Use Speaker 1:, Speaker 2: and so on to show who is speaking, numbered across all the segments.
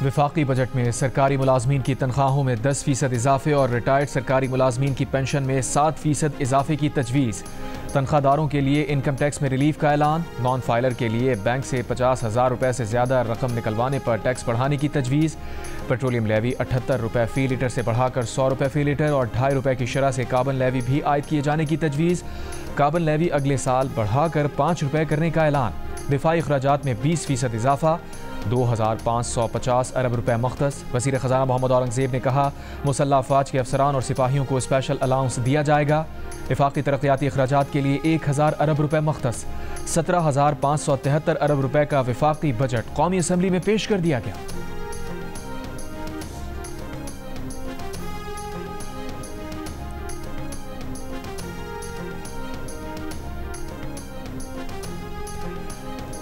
Speaker 1: वफाकी बजट में सरकारी मुलाजमीन की तनख्वाहों में 10% इजाफे और रिटायर्ड सरकारी मुलाजमीन की पेंशन में 7% इजाफे की तजवीज़। तनख्वाहदारों के लिए इनकम टैक्स में रिलीफ का ऐलान। नॉन फाइलर के लिए बैंक से 50,000 रुपये से ज़्यादा रकम निकलवाने पर टैक्स बढ़ाने की तजवीज़। पेट्रोलियम लेवी 78 रुपये फ़ी लीटर से बढ़ाकर 100 रुपये फ़ी लीटर और 2.5 रुपये की शरह से कार्बन लेवी भी आयद किए जाने की तजवीज़। कार्बन लेवी अगले साल बढ़ाकर 5 रुपये करने का ऐलान। दिफाई अखराजात में 20% इजाफा, 2,550 अरब रुपये मुख्तस। वज़ीर ख़ज़ाना मोहम्मद औरंगज़ेब ने कहा, मुसल्लह अफ़वाज के अफसरान और सिपाहियों को स्पेशल अलाउंस दिया जाएगा। वफाकी तरक्याती अखराजात के लिए 1,000 अरब रुपये मुख्तस। 17,573 अरब रुपये का वफाकी बजट कौमी असम्बली में पेश कर दिया गया।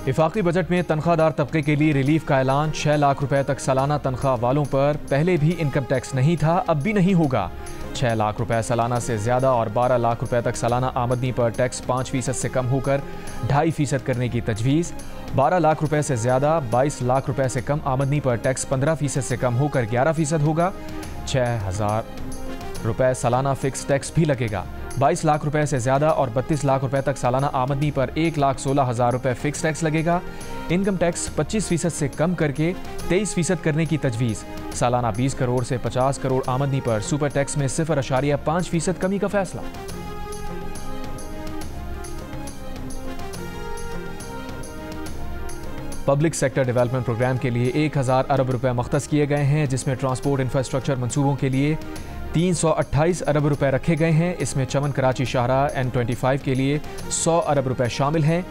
Speaker 1: वफाकी बजट में तनख्वाहदार तबके के लिए रिलीफ का ऐलान। 6 लाख रुपए तक सालाना तनख्वाह वालों पर पहले भी इनकम टैक्स नहीं था, अब भी नहीं होगा। 6 लाख रुपए सालाना से ज़्यादा और 12 लाख रुपए तक सालाना आमदनी पर टैक्स 5% से कम होकर 2.5% करने की तजवीज़। 12 लाख रुपए से ज़्यादा 22 लाख रुपए से कम आमदनी पर टैक्स 15% से कम होकर 11% होगा। 6,000 रुपए सालाना फिक्स टैक्स भी लगेगा। 22 लाख रुपए से ज़्यादा और 32 लाख रुपए तक सालाना आमदनी पर 1,16,000 रुपए फिक्स टैक्स लगेगा। इनकम टैक्स 25% से कम करके 23% करने की तजवीज़। सालाना 20 करोड़ से 50 करोड़ आमदनी पर सुपर टैक्स में 0.5% कमी का फैसला। पब्लिक सेक्टर डेवलपमेंट प्रोग्राम के लिए 1,000 अरब रुपए मुख्तस किए गए हैं, जिसमें ट्रांसपोर्ट इंफ्रास्ट्रक्चर मंसूबों के लिए 328 अरब रुपए रखे गए हैं। इसमें चमन कराची शाहराह N25 के लिए 100 अरब रुपए शामिल हैं,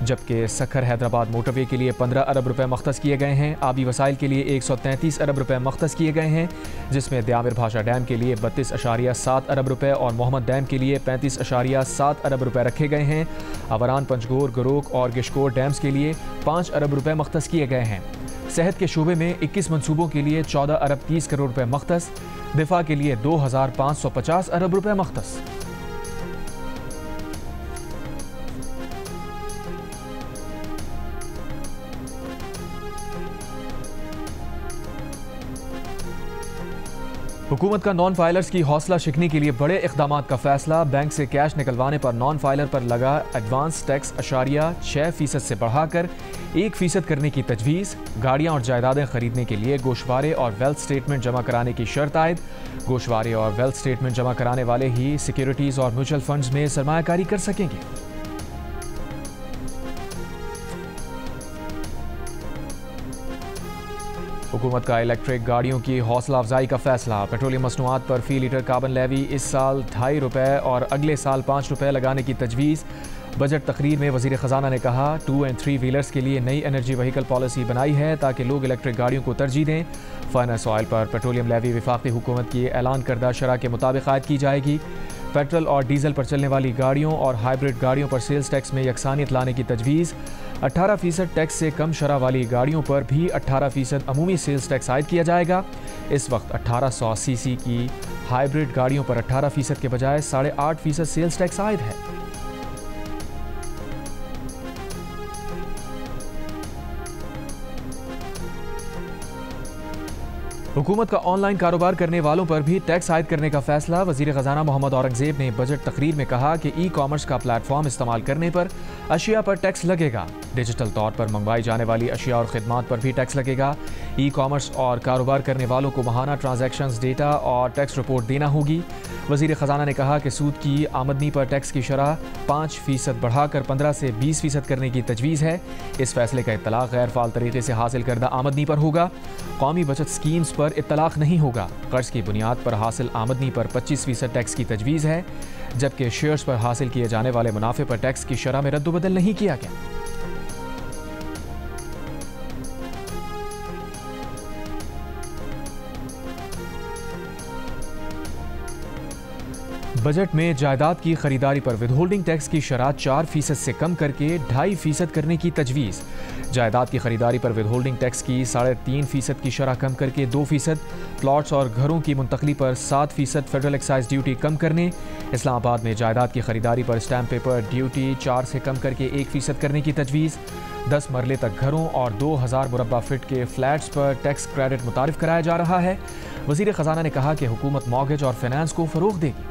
Speaker 1: जबकि सखर हैदराबाद मोटरवे के लिए 15 अरब रुपए मुख्तस किए गए हैं। आबी वसाइल के लिए 133 अरब रुपए मुख्तस किए गए हैं, जिसमें द्यामिर भाषा डैम के लिए 32.7 अरब रुपए और मोहम्मद डैम के लिए 35.7 अरब रुपए रखे गए हैं। अवरान, पंजगोर, गरोक और गिशकोर डैम्स के लिए 5 अरब रुपए मुख्तस किए गए हैं। सेहत के शोबे में 21 मनसूबों के लिए 14 अरब 30 करोड़ रुपए मुख्तस। दिफा के लिए 2,550 अरब रुपए मुख्तस। हुकूमत का नॉन फाइलर्स की हौसला शिकनी के लिए बड़े इक़दाम का फैसला। बैंक से कैश निकलवाने पर नॉन फाइलर पर लगा एडवांस टैक्स 6% से बढ़ाकर 1% करने की तजवीज़। गाड़ियां और जायदादें खरीदने के लिए गोशवारे और वेल्थ स्टेटमेंट जमा कराने की शर्त आयद। गोशवारे और वेल्थ स्टेटमेंट जमा कराने वाले ही सिक्योरिटीज़ और म्यूचुअल फंड्स में सरमायाकारी कर सकेंगे। हुकूमत का इलेक्ट्रिक गाड़ियों की हौसला अफजाई का फैसला। पेट्रोलियम मसनूआत पर फ़ी लीटर कार्बन लेवी इस साल 2.5 रुपये और अगले साल 5 रुपये लगाने की तजवीज़। बजट तकरीर में वज़ीर ख़ज़ाना ने कहा, 2 और 3 व्हीलर्स के लिए नई एनर्जी व्हीकल पॉलिसी बनाई है ताकि लोग इलेक्ट्रिक गाड़ियों को तरजीह दें। फाइनेंस ऑयल पर पेट्रोलियम लेवी वफाकी हुकूमत की ऐलान करदा शरह के मुताबिक आयद की जाएगी। पेट्रोल और डीजल पर चलने वाली गाड़ियों और हाइब्रिड गाड़ियों पर सेल्स टैक्स में यकसानियत लाने की तजवीज़। 18% टैक्स से कम शरह वाली गाड़ियों पर भी 18% अमूमी सेल्स टैक्स आयद किया जाएगा। इस वक्त 1800 सीसी की हाइब्रिड गाड़ियों पर 18% के बजाय 8.5% सेल्स टैक्स आयद है। हुकूमत का ऑनलाइन कारोबार करने वालों पर भी टैक्स आयद करने का फैसला। वज़ीर ख़ज़ाना मोहम्मद औरंगज़ेब ने बजट तकरीर में कहा कि ई-कॉमर्स का प्लेटफॉर्म इस्तेमाल करने पर अशिया पर टैक्स लगेगा। डिजिटल तौर पर मंगवाई जाने वाली अशिया और खिदमात पर भी टैक्स लगेगा। ई-कॉमर्स और कारोबार करने वालों को माहाना ट्रांजैक्शंस डेटा और टैक्स रिपोर्ट देना होगी। वज़ीर ख़ज़ाना ने कहा कि सूद की आमदनी पर टैक्स की शरह 5% बढ़ाकर 15 से 20% करने की तजवीज़ है। इस फैसले का इत्तलाक़ गैर फ़ाल तरीके से हासिल करदा आमदनी पर होगा। कौमी बचत स्कीम्स पर इत्तलाक़ नहीं होगा। कर्ज की बुनियाद पर हासिल आमदनी पर 25% टैक्स की तजवीज़ है, जबकि शेयर्स पर हासिल किए जाने वाले मुनाफे पर टैक्स की शरह में रद्द-बदल नहीं किया गया। बजट में जायदाद की खरीदारी पर विदहोल्डिंग टैक्स की शरह 4% से कम करके 2.5% करने की तजवीज़। जायदाद की खरीदारी पर विदहोल्डिंग टैक्स की 3.5% की शरह कम करके 2%, प्लॉट्स और घरों की मुंतकली पर 7% फेडरल एक्साइज ड्यूटी कम करने। इस्लामाबाद में जायदाद की खरीदारी पर स्टैम्प पेपर ड्यूटी 4 से कम करके 1% करने की तजवीज़। 10 मरले तक घरों और 2000 मुरब्बा फीट के फ्लैट्स पर टैक्स क्रेडिट मुतारिफ कराया जा रहा है। वज़ीर ख़जाना ने कहा कि हुकूमत मॉर्गेज और फाइनेंस को फ़रोग़ देगी।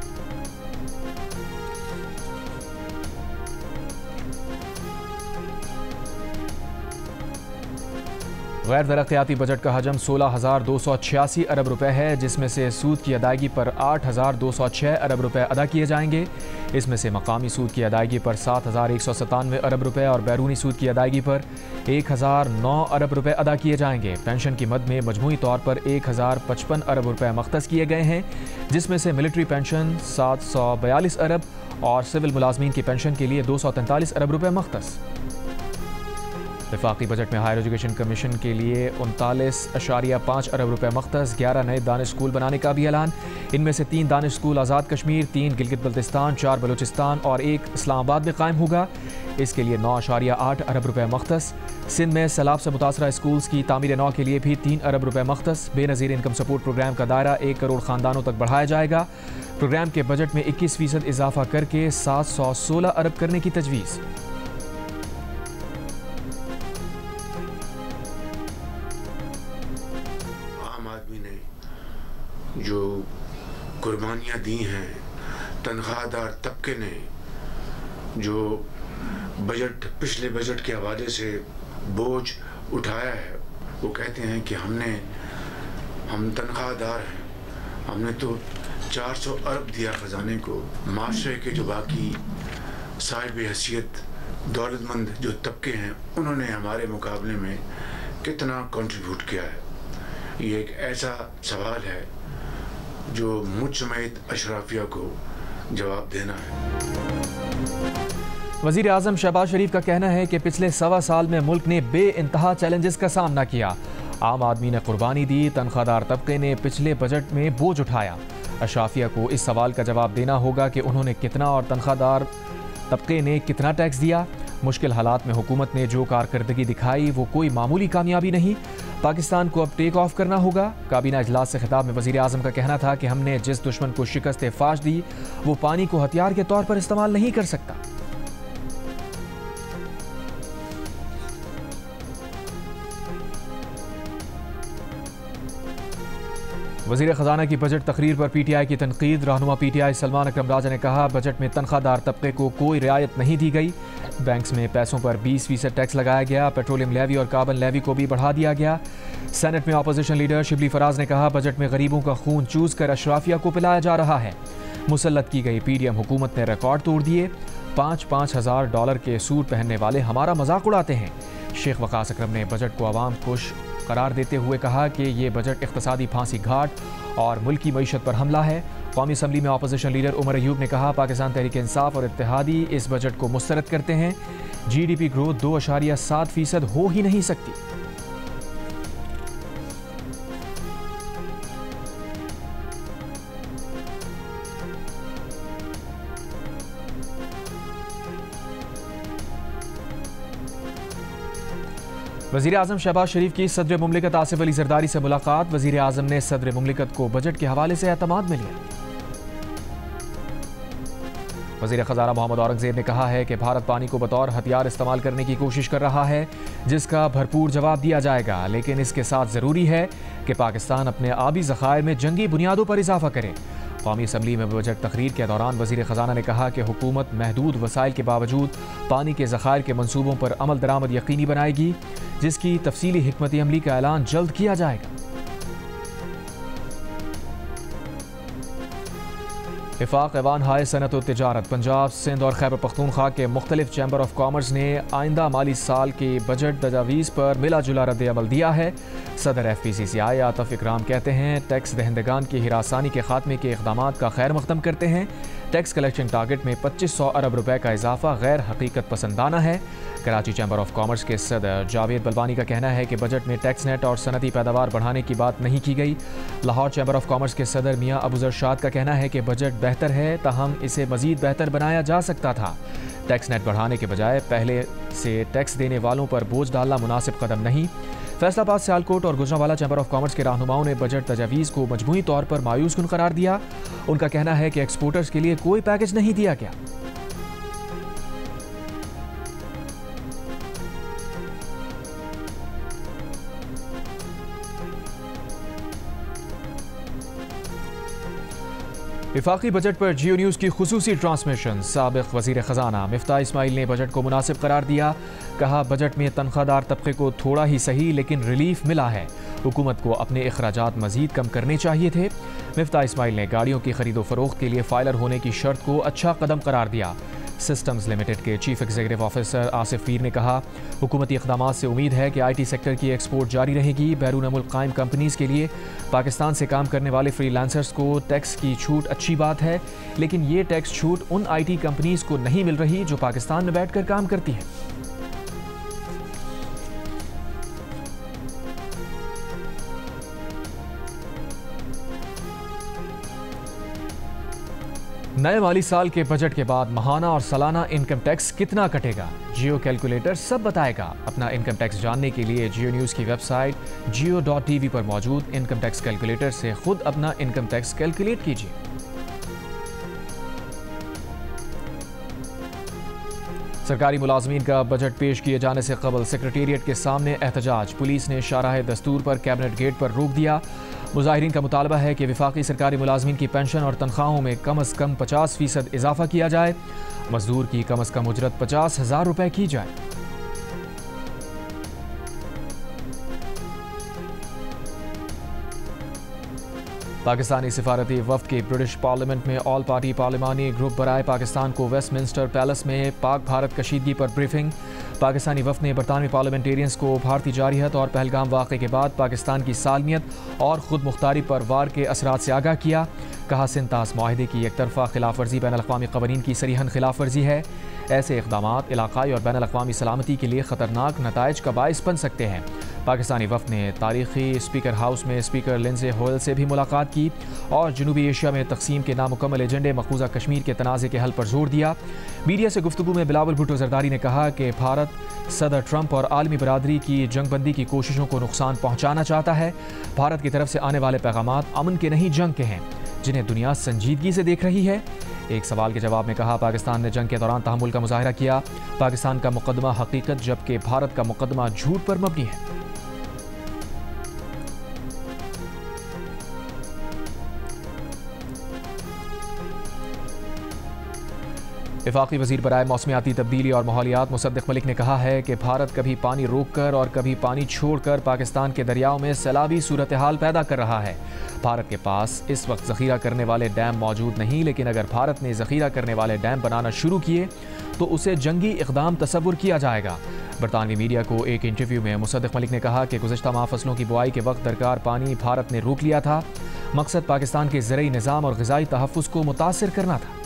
Speaker 1: गैर तरक्याती बजट का हजम 16,286 अरब रुपए है, जिसमें से सूद की अदायगी पर 8,206 अरब रुपए अदा किए जाएंगे। इसमें से मकामी सूद की अदायगी पर 7,197 अरब रुपए और बैरूनी सूद की अदायगी पर 1,009 अरब रुपए अदा किए जाएंगे। पेंशन की मद में मजमूई तौर पर 1,055 अरब रुपए मख्तस किए गए हैं, जिसमें से मिलिट्री पेंशन 742 अरब और सिविल मुलाजमीन की पेंशन के लिए 243 अरब रुपए मख्तस। वफाकी बजट में हायर एजुकेशन कमीशन के लिए 39.5 अरब रुपए मख्तस। 11 नए दानिश स्कूल बनाने का भी ऐलान। इनमें से 3 दानिश स्कूल आज़ाद कश्मीर, 3 गिलगित बल्तिस्तान, 4 बलूचिस्तान और 1 इस्लामाबाद में कायम होगा। इसके लिए 9.8 अरब रुपए मख्तस। सिंध में सैलाब से मुतासरा स्कूल्स की तामीर नौ के लिए भी 3 अरब रुपए मख्तस। बेनज़ीर इनकम सपोर्ट प्रोग्राम का दायरा 1 करोड़ ख़ानदानों तक बढ़ाया जाएगा। प्रोग्राम के बजट में 21% इजाफा करके 716 अरब करने की तजवीज़।
Speaker 2: जो कुर्बानियाँ दी हैं, तनख्वाहदार तबके ने जो पिछले बजट के हवाले से बोझ उठाया है, वो कहते हैं कि हम तनख्वाहदार हैं, हमने तो 400 अरब दिया ख़जाने को। माशरे के जो बाकी साहिब हैसियत दौलतमंद जो तबके हैं, उन्होंने हमारे मुकाबले में कितना कंट्रीब्यूट किया है। ये एक ऐसा सवाल है जो मुझ समेत अशराफिया को जवाब देना है।
Speaker 1: वज़ीर आज़म शहबाज शरीफ का कहना है कि पिछले 1.25 साल में मुल्क ने बेइंतहा चैलेंजेस का सामना किया। आम आदमी ने कुर्बानी दी, तनख्वाहदार तबके ने पिछले बजट में बोझ उठाया। अशराफिया को इस सवाल का जवाब देना होगा कि उन्होंने कितना और तनख्वाहदार तबके ने कितना टैक्स दिया। मुश्किल हालात में हुकूमत ने जो कारकर्दगी दिखाई वो कोई मामूली कामयाबी नहीं। पाकिस्तान को अब टेक ऑफ करना होगा। काबीना इजलास से खिताब में वज़ीर आज़म का कहना था कि हमने जिस दुश्मन को शिकस्त फाश दी वो पानी को हथियार के तौर पर इस्तेमाल नहीं कर सकता। वज़ीर ख़जाना की बजट तकरीर पर PTI की तनकीद। रहनुमा PTI सलमान अकरम राजा ने कहा, बजट में तनख्वाहदार तबके को कोई रियायत नहीं दी गई। बैंक्स में पैसों पर 20% टैक्स लगाया गया। पेट्रोलियम लेवी और कार्बन लेवी को भी बढ़ा दिया गया। सेनेट में अपोजिशन लीडर शिबली फराज ने कहा, बजट में गरीबों का खून चूस कर अशराफिया को पिलाया जा रहा है। मुसल्लत की गई PDM हुकूमत ने रिकॉर्ड तोड़ दिए। 5-5 हज़ार डॉलर के सूट पहनने वाले हमारा मजाक उड़ाते हैं। शेख वकास अकरम ने बजट को अवाम खुश करार देते हुए कहा कि ये बजट इक़्तिसादी फांसी घाट और मुल्की मईशत पर हमला है। कौमी असम्बली में अपोजिशन लीडर उमर अयूब ने कहा, पाकिस्तान तहरीक इंसाफ और इत्तेहादी इस बजट को मुस्तरद करते हैं। GDP ग्रोथ 2.7% हो ही नहीं सकती। वज़ीर आज़म शहबाज शरीफ की सदर मुमलिकत आसिफ अली ज़रदारी से मुलाकात। वज़ीर आज़म ने सदर मुमलिकत को बजट के हवाले से एतमाद में लिया। वज़ीर ख़ज़ाना मोहम्मद औरंगज़ेब ने कहा है कि भारत पानी को बतौर हथियार इस्तेमाल करने की कोशिश कर रहा है, जिसका भरपूर जवाब दिया जाएगा, लेकिन इसके साथ ज़रूरी है कि पाकिस्तान अपने आबी ज़खायर में जंगी बुनियादों पर इजाफा करे। कौमी असम्बली में बजट तकरीर के दौरान वज़ीर ख़ज़ाना ने कहा कि हुकूमत महदूद वसाइल के बावजूद पानी के ज़खायर के मनसूबों पर अमल दरामद यकीनी बनाएगी, जिसकी तफसीली हिकमत अमली का ऐलान जल्द किया जाएगा। इफ़ाक़ ऐवान हाय सनत और तिजारत पंजाब, सिंध और खैबर पख्तूनख्वा के मुख्तलिफ चैम्बर ऑफ कॉमर्स ने आइंदा माली साल के बजट तजावीज़ पर मिला जुला रद्द अमल दिया है। सदर FPCCI आतिफ इकराम कहते हैं, टैक्स दहंदगान की हिरासानी के खात्मे के इक़दामात का खैर मक़दम करते हैं। टैक्स कलेक्शन टारगेट में 2500 अरब रुपए का इजाफा गैर हकीकत पसंदाना है। कराची चैम्बर ऑफ कॉमर्स के सदर जावेद बलवानी का कहना है कि बजट में टैक्स नेट और सनती पैदावार बढ़ाने की बात नहीं की गई। लाहौर चैम्बर ऑफ कॉमर्स के सदर मियाँ अबूजर शाद का कहना है कि बजट बेहतर है, ताहम इसे मजीद बेहतर बनाया जा सकता था। टैक्स नेट बढ़ाने के बजाय पहले से टैक्स देने वालों पर बोझ डालना मुनासिब कदम नहीं। फैसलाबाद, सियालकोट और गुजरांवाला चैम्बर ऑफ कॉमर्स के रहनुमाओं ने बजट तजावीज़ को मजमूई तौर पर मायूसकुन करार दिया। उनका कहना है कि एक्सपोर्टर्स के लिए कोई पैकेज नहीं दिया गया। वफाकी बजट पर जियो न्यूज़ की खुसूसी ट्रांसमिशन। साबिक वज़ीर ख़जाना मिफ्ताह इस्माइल ने बजट को मुनासिब करार दिया। कहा, बजट में तनख्वाहदार तबके को थोड़ा ही सही लेकिन रिलीफ मिला है। हुकूमत को अपने अखराजात मज़ीद कम करने चाहिए थे। मिफ्ताह इस्माइल ने गाड़ियों की खरीदो फरोख्त के लिए फाइलर होने की शर्त को अच्छा कदम करार दिया। सिस्टम्स लिमिटेड के chief executive officer Asif Mir ने कहा, हुकूमती इक़दामात से उम्मीद है कि IT सेक्टर की एक्सपोर्ट जारी रहेगी। बैरून मुल्क कायम कंपनीज़ के लिए पाकिस्तान से काम करने वाले फ्रीलांसर्स को टैक्स की छूट अच्छी बात है, लेकिन ये टैक्स छूट उन IT कंपनीज़ को नहीं मिल रही जो पाकिस्तान में बैठकर काम करती हैं। नए माली साल के बजट के बाद माहाना और सालाना इनकम टैक्स कितना कटेगा, जियो कैलकुलेटर सब बताएगा। अपना इनकम टैक्स जानने के लिए जियो न्यूज़ की वेबसाइट jio.tv पर मौजूद इनकम टैक्स कैलकुलेटर से खुद अपना इनकम टैक्स कैलकुलेट कीजिए। सरकारी मुलाजमीन का बजट पेश किए जाने से कबल सेक्रेटेरिएट के सामने एहतजाज। पुलिस ने शाहराह दस्तूर पर कैबिनेट गेट पर रोक दिया। मुजाहिरीन का मुतालबा है कि वफाकी सरकारी मुलाजमीन की पेंशन और तनख्वाहों में कम अज़ कम 50% इजाफा किया जाए। मजदूर की कम अज़ कम उजरत 50,000 रुपये की जाए। पाकिस्तानी सिफारती वफ्द की ब्रिटिश पार्लियामेंट में ऑल पार्टी पार्लिमानी ग्रुप बराए पाकिस्तान को वेस्टमिंस्टर पैलेस में पाक भारत कशीदगी पर ब्रीफिंग। पाकिस्तानी वफ्द ने बरतानवी पार्लियामेंटेरियंस को भारतीय जारहियत और पहलगाम वाक़े के बाद पाकिस्तान की सालमियत और खुद मुख्तारी पर वार के असरात से आगाह किया। कहा, सिंतास माहिदे की एक तरफा खिलाफ वर्जी बैन अल-अक़वामी क़वानीन की सरीहन खिलाफ वर्जी है। ऐसे इक़दामात इलाक़ाई और बैन अल-अक़वामी सलामती के लिए ख़तरनाक नताइज का बाइस बन सकते हैं। पाकिस्तानी वफ़द ने तारीख़ी स्पीकर हाउस में स्पीकर लिंडसे होयल से भी मुलाकात की और जनूबी एशिया में तकसीम के नामुकम्मल एजेंडे मकबूजा कश्मीर के तनाज़े के हल पर जोर दिया। मीडिया से गुफ्तगू में बिलावल भुट्टो जरदारी ने कहा कि भारत सदर ट्रंप और आलमी बरादरी की जंगबंदी की कोशिशों को नुकसान पहुँचाना चाहता है। भारत की तरफ से आने वाले पैगामात अमन के नहीं जंग के हैं, जिन्हें दुनिया संजीदगी से देख रही है। एक सवाल के जवाब में कहा, पाकिस्तान ने जंग के दौरान तहम्मुल का मुजाहरा किया। पाकिस्तान का मुकदमा हकीकत जबकि भारत का मुकदमा झूठ पर मबनी है। वफाकी वज़ीर बराए मौसमियाती तब्दीली और माहौलियात मुसद्दिक़ मलिक ने कहा है कि भारत कभी पानी रोक कर और कभी पानी छोड़कर पाकिस्तान के दरियाओं में सैलाबी सूरत हाल पैदा कर रहा है। भारत के पास इस वक्त ज़ख़ीरा करने वाले डैम मौजूद नहीं, लेकिन अगर भारत ने ज़ख़ीरा करने वाले डैम बनाना शुरू किए तो उसे जंगी इक़दाम तसव्वुर किया जाएगा। बरतानवी मीडिया को एक इंटरव्यू में मुसद्दिक़ मलिक ने कहा कि गुज़िश्ता माह फसलों की बुआई के वक्त दरकार पानी भारत ने रोक लिया था। मकसद पाकिस्तान के ज़रई निज़ाम और ग़िज़ाई तहफ़्फ़ुज़ को मुतासिर करना था।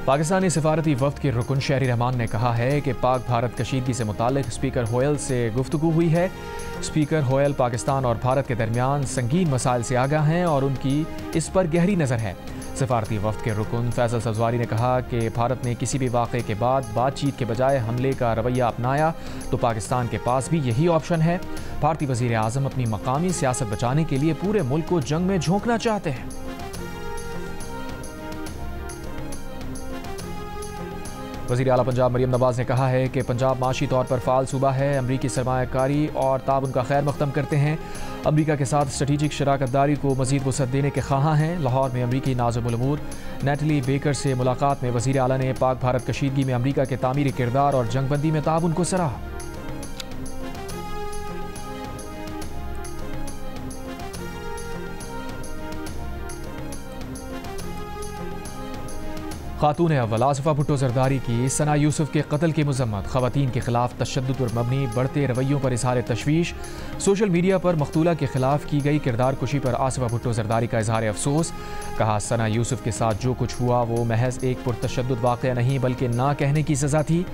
Speaker 1: पाकिस्तानी सिफारती वफ्द के रुकन शहरी रहमान ने कहा है कि पाक भारत कशीदगी से मुतालिक स्पीकर होयल से गुफ्तगू हुई है। स्पीकर होयल पाकिस्तान और भारत के दरमियान संगीन मसाइल से आगाह हैं और उनकी इस पर गहरी नज़र है। सिफारती वफ्द के रुकन फैसल सब्ज़वारी ने कहा कि भारत ने किसी भी वाक़े के बाद बातचीत के बजाय हमले का रवैया अपनाया तो पाकिस्तान के पास भी यही ऑप्शन है। भारतीय वज़ीर आज़म अपनी मकामी सियासत बचाने के लिए पूरे मुल्क को जंग में झोंकना चाहते हैं। वज़ीर आला पंजाब मरियम नवाज़ ने कहा है कि पंजाब माशी तौर पर फ़ाल सूबा है। अमरीकी सरमायाकारी और ताउन का खैर मक़दम करते हैं। अमरीका के साथ स्ट्रेटेजिक शराकतदारी को मज़ीद वसअत देने के ख़्वाहां हैं। लाहौर में अमरीकी नाज़िमुल उमूर नेटली बेकर से मुलाकात में वज़ीर आला ने पाक भारत कशीदगी में अमरीका के तामीरी किरदार और जंगबंदी में ताउन को सराहा। खातून अव्वल आसिफा भुट्टो जरदारी की सना यूसुफ के कत्ल की मज़म्मत। ख़वातीन के खिलाफ तशद्दुद पर मबनी बढ़ते रवैयों पर इज़हार तशवीश। सोशल मीडिया पर मकतूला के खिलाफ की गई किरदार कुशी पर आसिफा भुट्टो जरदारी का इज़हार अफसोस। कहा, सना यूसुफ के साथ जो कुछ हुआ वो महज एक पुरतशद्दुद वाक़या नहीं बल्कि ना कहने की सज़ा थी।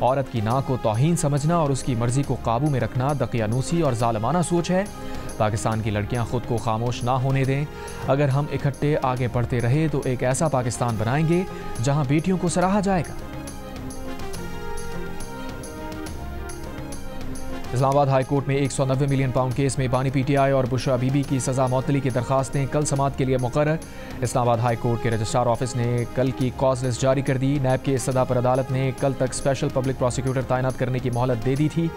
Speaker 1: औरत की ना को तौहीन समझना और उसकी मर्जी को काबू में रखना दकियानूसी और ज़ालिमाना सोच है। पाकिस्तान की लड़कियां खुद को खामोश ना होने दें। अगर हम इकट्ठे आगे बढ़ते रहे तो एक ऐसा पाकिस्तान बनाएंगे जहां बेटियों को सराहा जाएगा। इस्लामाबाद हाई कोर्ट में 190 मिलियन पाउंड केस में बानी पीटीआई और बुशरा बीबी की सजा मअतली की दरखास्तें कल समाअत के लिए मुकर्रर। इस्लामाबाद हाई कोर्ट के रजिस्ट्रार ऑफिस ने कल की कॉज लिस्ट जारी कर दी। नैब के सदा पर अदालत ने कल तक स्पेशल पब्लिक प्रोसिक्यूटर तैनात करने की मोहलत दे दी थी।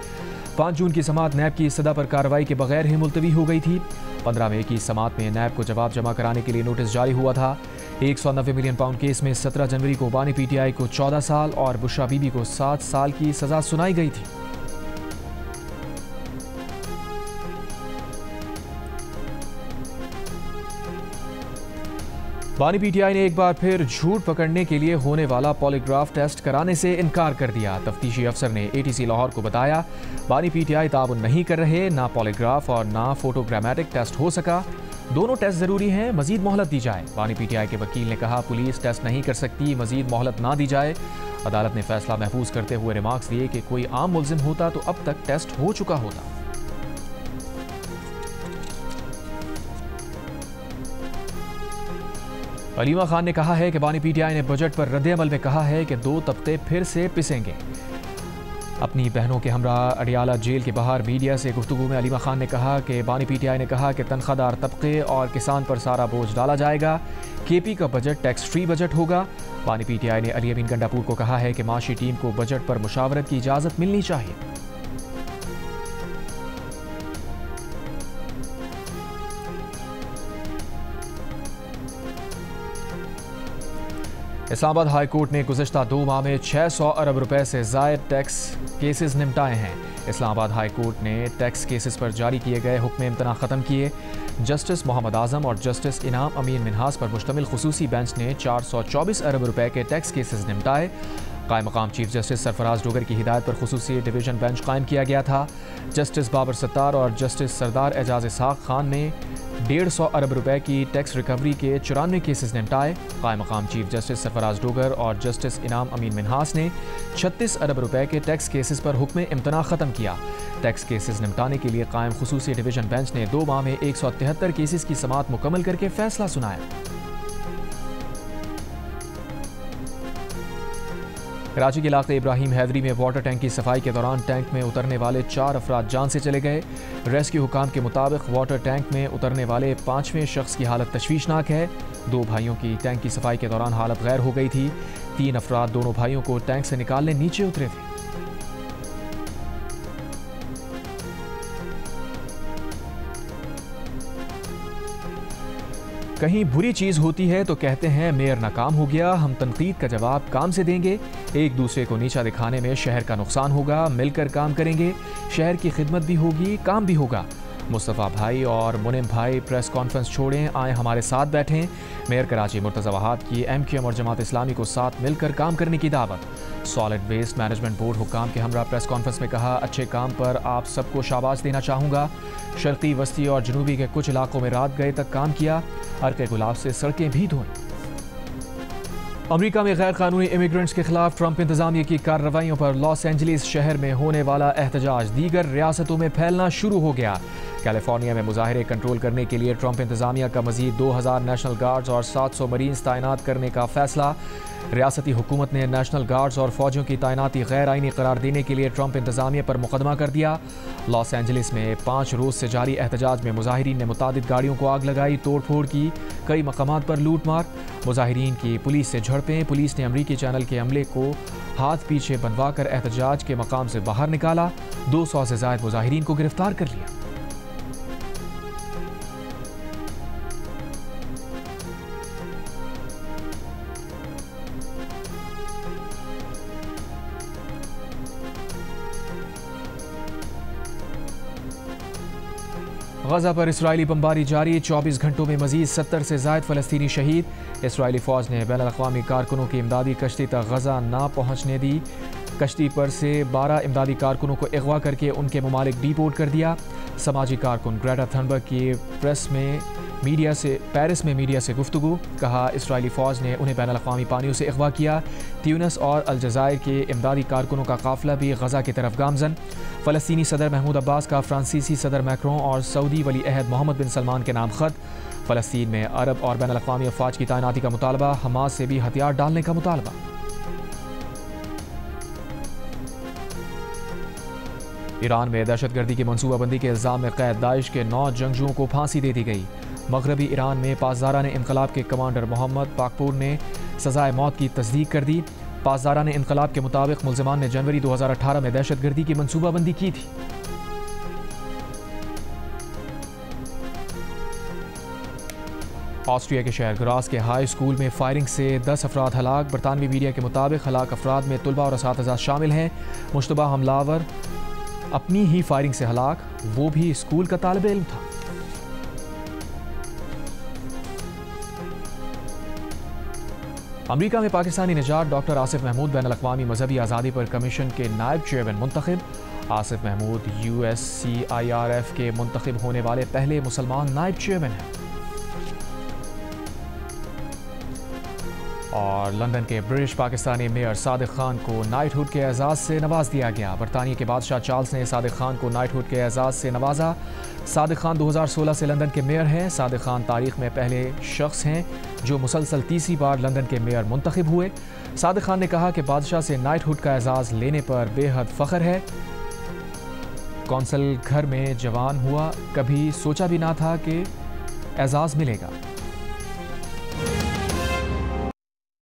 Speaker 1: 5 जून की समाअत नैब की सदा पर कार्रवाई के बगैर ही मुलतवी हो गई थी। 15 मई की समाअत में नैब को जवाब जमा कराने के लिए नोटिस जारी हुआ था। 190 मिलियन पाउंड केस में 17 जनवरी को बानी पीटीआई को 14 साल और बुशरा बीबी को 7 साल की सजा सुनाई गई थी। बानी पीटीआई ने एक बार फिर झूठ पकड़ने के लिए होने वाला पॉलीग्राफ टेस्ट कराने से इनकार कर दिया। तफ्तीशी अफसर ने एटीसी लाहौर को बताया, बानी पीटीआई ताउन नहीं कर रहे, ना पॉलीग्राफ और ना फोटोग्रामेटिक टेस्ट हो सका। दोनों टेस्ट जरूरी हैं, मजीद मोहलत दी जाए। बानी पीटीआई के वकील ने कहा, पुलिस टेस्ट नहीं कर सकती, मजीद मोहलत ना दी जाए। अदालत ने फैसला महफूज करते हुए रिमार्क्स दिए कि कोई आम मुल्जिम होता तो अब तक टेस्ट हो चुका होता। अलीमा खान ने कहा है कि बानी पीटीआई ने बजट पर रद्द-ए-अमल में कहा है कि 2 तख्ते फिर से पिसेंगे। अपनी बहनों के हमरा अडियाला जेल के बाहर मीडिया से गुफ्तगू में अलीमा खान ने कहा कि बानी पीटीआई ने कहा कि तनख्वाहदार तबके और किसान पर सारा बोझ डाला जाएगा। केपी का बजट टैक्स फ्री बजट होगा। बानी पीटीआई ने अली अमीन गंडापुर को कहा है कि माशी टीम को बजट पर मुशावरत की इजाज़त मिलनी चाहिए। इस्लामाबाद हाई कोर्ट ने गुज़श्ता 2 माह में 600 अरब रुपए से ज़ायद टैक्स केसेस निपटाए हैं। इस्लामाबाद हाई कोर्ट ने टैक्स केसेस पर जारी किए गए हुक्म इम्तना ख़त्म किए। जस्टिस मोहम्मद आज़म और जस्टिस इनाम अमीन मिन्हास पर मुश्तमिल खुसूसी बेंच ने 424 अरब रुपए के टैक्स केसेस निपटाए। कायम मकाम चीफ जस्टिस सरफराज डोगर की हिदायत पर खुसूसी डिवीजन बेंच कायम किया गया था। जस्टिस बाबर सत्तार और जस्टिस सरदार एजाज इसहाक खान ने 150 अरब रुपए की टैक्स रिकवरी के 94 केसेस निपटाए। कायम मकाम चीफ जस्टिस सरफराज डोगर और जस्टिस इनाम अमीन मिन्हास ने 36 अरब रुपए के टैक्स केसेस पर हुक्म इम्तना ख़त्म किया। टैक्स केसेस निपटाने के लिए कायम खुसूसी डिवीजन बेंच ने 2 माह में 173 केसेस की समाअत मुकम्मल करके फैसला सुनाया। कराची के इलाके इब्राहिम हैदरी में वाटर टैंक की सफाई के दौरान टैंक में उतरने वाले 4 अफराद जान से चले गए। रेस्क्यू हुकाम के मुताबिक वाटर टैंक में उतरने वाले 5वें शख्स की हालत तशवीशनाक है। 2 भाइयों की टैंक की सफाई के दौरान हालत गैर हो गई थी। 3 अफराद दोनों भाइयों को टैंक से निकालने नीचे उतरे थे। कहीं बुरी चीज़ होती है तो कहते हैं मेयर नाकाम हो गया, हम तनकीद का जवाब काम से देंगे। एक दूसरे को नीचा दिखाने में शहर का नुकसान होगा, मिलकर काम करेंगे, शहर की खिदमत भी होगी, काम भी होगा। मुस्तफ़ा भाई और मुनिम भाई प्रेस कॉन्फ्रेंस छोड़ें, आए हमारे साथ बैठें। मेयर कराची मुर्तज़ा वहाब की MQM और जमात इस्लामी को साथ मिलकर काम करने की दावत। सॉलिड वेस्ट मैनेजमेंट बोर्ड हुक्काम के हमरा प्रेस कॉन्फ्रेंस में कहा, अच्छे काम पर आप सबको शाबाश देना चाहूँगा। शर्क़ी वस्ती और जनूबी के कुछ इलाकों में रात गए तक काम किया, अर्क़े गुलाब से सड़कें भी धोईं। अमेरिका में गैर कानूनी इमिग्रेंट्स के खिलाफ ट्रंप इंतजामिया की कार्रवाइयों पर लॉस एंजलिस शहर में होने वाला एहतजाज दीगर रियासतों में फैलना शुरू हो गया। कैलिफोर्निया में मुजाहिरे कंट्रोल करने के लिए ट्रंप इंतजामिया का मजीद 2000 नेशनल गार्ड्स और 700 मरीन्स तैनात करने का फैसला। रियासती हुकूमत ने नेशनल गार्ड्स और फौजियों की तैनाती गैर आइनी करार देने के लिए ट्रंप इंतजामिया पर मुकदमा कर दिया। लॉस एंजलिस में 5 रोज़ से जारी एहतजाज में मुजाहिरीन ने मुतादिद गाड़ियों को आग लगाई, तोड़ फोड़ की, कई मकामात पर लूट मार। मुजाहिरीन की पुलिस से झड़पें, पुलिस ने अमरीकी चैनल के अमले को हाथ पीछे बनवाकर एहतजाज के मकाम से बाहर निकाला। 200 से ज़ायद मुजाहिरीन को गिरफ्तार कर लिया। गजा पर इसराइली बमबारी जारी, 24 घंटों में मजीद 70 से ज़ायद फ़लस्तीनी शहीद। इसराइली फ़ौज ने बैनुल-अक़वामी कारकुनों की इमदादी कश्ती तक गजा ना पहुँचने दी। कश्ती पर से 12 इमदादी कारकुनों को अगवा करके उनके ममालिक डिपोर्ट कर दिया। समाजी कारकुन ग्रेटा थनबर्ग की पेरिस में मीडिया से गुफ्तगू, कहा इसराइली फ़ौज ने उन्हें बैनुल-अक़वामी पानियों से अगवा किया। ट्यूनिस और अलजायर के इमदादी कारकुनों का काफ़िला भी गजा की तरफ गामजन। फ़लस्तीनी सदर महमूद अब्बास का फ्रांसीसी सदर मैक्रों और सऊदी वली अहद मोहम्मद बिन सलमान के नाम ख़त। फ़लस्तीन में अरब और बैनुल-अक़वामी अफ़वाज की तैनाती का मुतालबा, हमास से भी हथियार डालने का मुतालबा। ईरान में दहशतगर्दी की मनसूबाबंदी के इल्ज़ाम में कैद दाइश के 9 जंगजुओं को फांसी दे दी गई। मगरबी ईरान में पासदारान इनकलाब के कमांडर मोहम्मद पाकपुर ने सजाए मौत की तस्दीक कर दी। पासदारान इनकलाब के मुताबिक मुल्ज़िमान ने जनवरी 2018 में दहशतगर्दी की मनसूबाबंदी की थी। ऑस्ट्रिया के शहर ग्रास के हाई स्कूल में फायरिंग से 10 अफराद हलाक। बरतानवी मीडिया के मुताबिक हलाक अफराद में तुलबा और असातिज़ा शामिल हैं। मुश्तबा हमलावर अपनी ही फायरिंग से हलाक, वो भी स्कूल का तालिब इल्म था। अमरीका में पाकिस्तानी निजात डॉक्टर आसिफ महमूद बैनुल अक़वामी मजहबी आज़ादी पर कमीशन के नायब चेयरमैन मुंतखब। आसिफ महमूद USCIRF के मुंतखब होने वाले पहले मुसलमान नायब चेयरमैन हैं। और लंदन के ब्रिटिश पाकिस्तानी मेयर सादिक खान को नाइटहुड के एजाज़ से नवाज दिया गया। बरतानिया के बादशाह चार्ल्स ने सादिक खान को नाइटहुड के एजाज़ से नवाजा। सादिक खान 2016 से लंदन के मेयर हैं। सादिक खान तारीख में पहले शख्स हैं जो मुसलसल तीसरी बार लंदन के मेयर मुंतखब हुए। सादिक खान ने कहा कि बादशाह से नाइटहुड का एजाज़ लेने पर बेहद फ़ख्र है। कौंसल घर में जवान हुआ, कभी सोचा भी ना था कि एजाज़ मिलेगा।